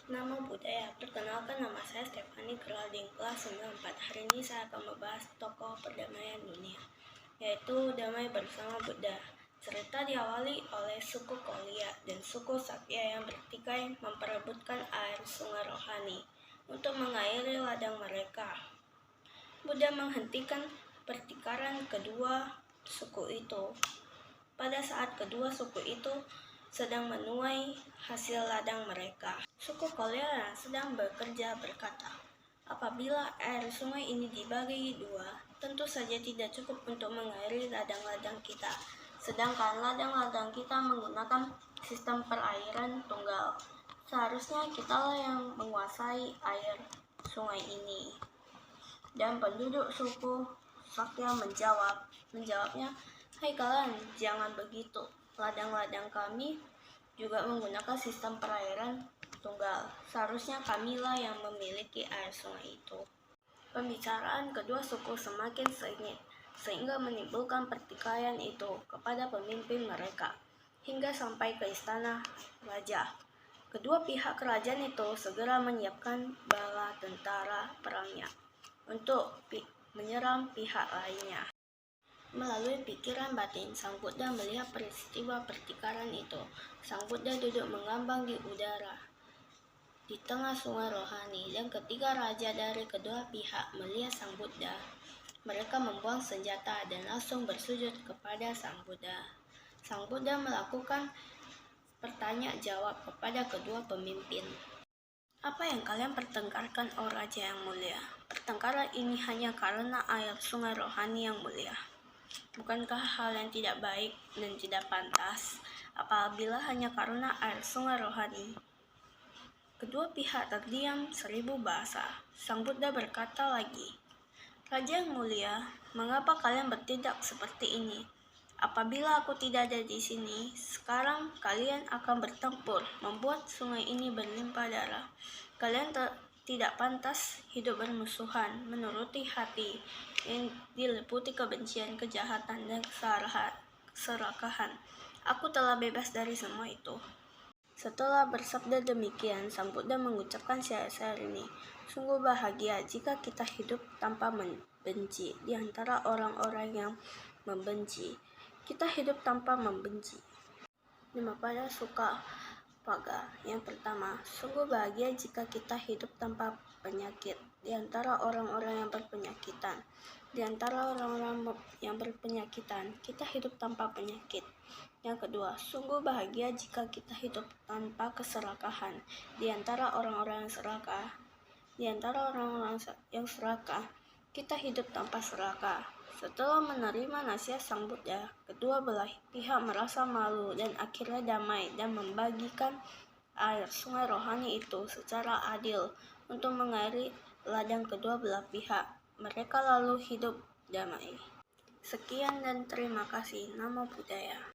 Namo Buddhaya, perkenalkan nama saya Stephanie Geraldine kelas 94. Hari ini saya akan membahas tokoh perdamaian dunia, yaitu damai bersama Buddha. Cerita diawali oleh suku Kolya dan suku Sakya yang bertikai memperebutkan air sungai rohani untuk mengairi ladang mereka. Buddha menghentikan pertengkaran kedua suku itu. Pada saat kedua suku itu sedang menuai hasil ladang mereka, suku Kolya sedang bekerja berkata, apabila air sungai ini dibagi dua, tentu saja tidak cukup untuk mengairi ladang-ladang kita. Sedangkan ladang-ladang kita menggunakan sistem perairan tunggal. Seharusnya kitalah yang menguasai air sungai ini. Dan penduduk suku Sakya menjawabnya, hai kalian, jangan begitu. Ladang-ladang kami juga menggunakan sistem perairan tunggal. Seharusnya kamilah yang memiliki air sungai itu. Pembicaraan kedua suku semakin sengit, sehingga menimbulkan pertikaian itu kepada pemimpin mereka, hingga sampai ke istana raja. Kedua pihak kerajaan itu segera menyiapkan bala tentara perangnya untuk menyerang pihak lainnya. Melalui pikiran batin, Sang Buddha melihat peristiwa pertikaian itu. Sang Buddha duduk mengambang di udara di tengah sungai rohani, dan ketika raja dari kedua pihak melihat Sang Buddha, mereka membuang senjata dan langsung bersujud kepada Sang Buddha. Sang Buddha melakukan pertanyaan jawab kepada kedua pemimpin. Apa yang kalian pertengkarkan, oh Raja yang mulia? Pertengkaran ini hanya karena air sungai rohani yang mulia. Bukankah hal yang tidak baik dan tidak pantas apabila hanya karena air sungai rohani? Kedua pihak terdiam 1000 bahasa. Sang Buddha berkata lagi, Raja yang mulia, mengapa kalian bertindak seperti ini? Apabila aku tidak ada di sini, sekarang kalian akan bertempur, membuat sungai ini berlimpah darah. Kalian tidak pantas hidup bermusuhan, menuruti hati yang diliputi kebencian, kejahatan, dan keserakahan. Aku telah bebas dari semua itu. Setelah bersabda demikian, Sang Buddha mengucapkan syair-syair ini. Sungguh bahagia jika kita hidup tanpa membenci di antara orang-orang yang membenci. Kita hidup tanpa membenci. Dhammapada Sukha Paga. Yang pertama, sungguh bahagia jika kita hidup tanpa penyakit di antara orang-orang yang berpenyakitan. Di antara orang-orang yang berpenyakitan, kita hidup tanpa penyakit. Yang kedua, sungguh bahagia jika kita hidup tanpa keserakahan. Di antara orang-orang yang serakah, kita hidup tanpa serakah. Setelah menerima nasihat Sang Buddha, kedua belah pihak merasa malu dan akhirnya damai dan membagikan air sungai rohani itu secara adil untuk mengairi ladang kedua belah pihak. Mereka lalu hidup damai. Sekian dan terima kasih. Namo Buddhaya.